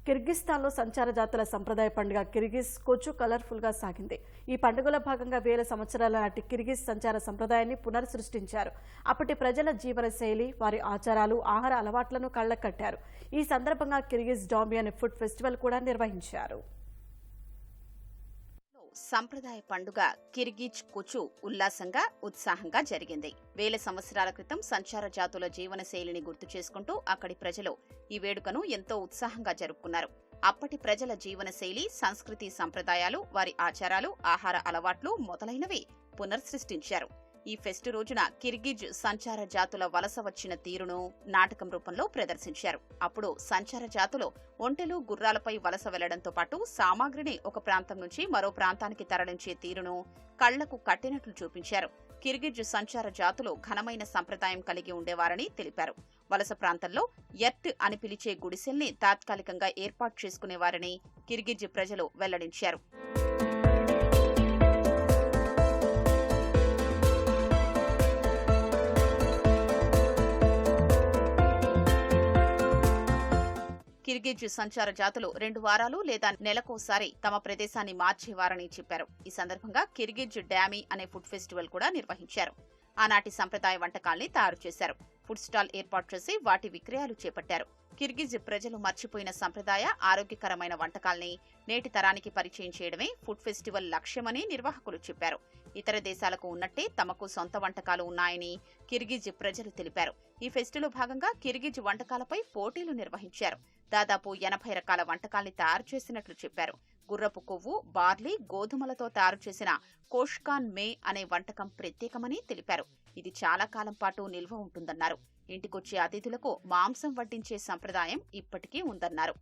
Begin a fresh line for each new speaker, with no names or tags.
కిర్గిస్థాన్లో సంచార జాతుల సంప్రదాయ పండుగ కిర్గిజ్ కొచు కలర్ఫుల్గా సాగింది. ఈ పండుగలో భాగంగా వేల సంవత్సరాల నాటి కిర్గిజ్ సంచార సంప్రదాయాన్ని పునర్సృష్టించారు. అప్పటి ప్రజల జీవన శైలి, వారి ఆచారాలు, ఆహార అలవాట్లను కళ్లకట్టారు. ఈ సందర్భంగా కిర్గిజ్ డాంబీ అనే ఫుడ్ ఫెస్టివల్ కూడా నిర్వహించారు.
సంప్రదాయ పండుగ కిర్గిజ్ కొచు ఉల్లాసంగా, ఉత్సాహంగా జరిగింది. వేల సంవత్సరాల క్రితం సంచార జాతుల జీవన శైలిని గుర్తు చేసుకుంటూ అక్కడి ప్రజలు ఈ వేడుకను ఎంతో ఉత్సాహంగా జరుపుకున్నారు. అప్పటి ప్రజల జీవన శైలి, సంస్కృతి, సంప్రదాయాలు, వారి ఆచారాలు, ఆహార అలవాట్లు మొదలైనవి పునర్సృష్టించారు. ఈ ఫెస్టు రోజున కిర్గిజ్ సంచార జాతుల వలస వచ్చిన తీరును నాటకం రూపంలో ప్రదర్శించారు. అప్పుడు సంచార జాతులు ఒంటెలు, గుర్రాలపై వలస వెళ్లడంతో పాటు సామాగ్రిని ఒక ప్రాంతం నుంచి మరో ప్రాంతానికి తరలించే తీరును కళ్లకు కట్టినట్లు చూపించారు. కిర్గిజ్ సంచార జాతులు ఘనమైన సంప్రదాయం కలిగి ఉండేవారని తెలిపారు. వలస ప్రాంతంలో ఎర్ట్ అని పిలిచే గుడిసెల్ని తాత్కాలికంగా ఏర్పాటు చేసుకునేవారని కిర్గిజ్ ప్రజలు వెల్లడించారు. కిర్గిజ్ సంచార జాతులు 2 వారాలు లేదా నెలకోసారి తమ ప్రదేశాన్ని మార్చేవారని చెప్పారు. ఈ సందర్భంగా కిర్గిజ్ డామీ అనే ఫుడ్ ఫెస్టివల్ కూడా నిర్వహించారు. ఆనాటి సంప్రదాయ వంటకాల్ని తయారు చేశారు. ఫుడ్ స్టాల్ ఏర్పాటు చేసి వాటి విక్రయాలు చేపట్టారు. కిర్గిజ్ ప్రజలు మర్చిపోయిన సంప్రదాయ, ఆరోగ్యకరమైన వంటకాల్ని నేటి తరానికి పరిచయం చేయడమే ఫుడ్ ఫెస్టివల్ లక్ష్యమని నిర్వాహకులు చెప్పారు. ఇతర దేశాలకు ఉన్నట్టే తమకు సొంత వంటకాలు ఉన్నాయని కిర్గిజ్ ప్రజలు తెలిపారు. ఈ ఫెస్టిలో భాగంగా కిర్గిజ్ వంటకాలపై పోటీలు నిర్వహించారు. దాదాపు 80 రకాల వంటకాల్ని తయారు చేసినట్లు చెప్పారు. గుర్రపు కొవ్వు, బార్లీ, గోధుమలతో తయారు చేసిన కోష్కాన్ మే అనే వంటకం ప్రత్యేకమని తెలిపారు. ఇది చాలా కాలం పాటు నిల్వ ఉంటుందన్నారు. ఇంటికొచ్చే అతిథులకు మాంసం వడ్డించే సంప్రదాయం ఇప్పటికీ ఉందన్నారు.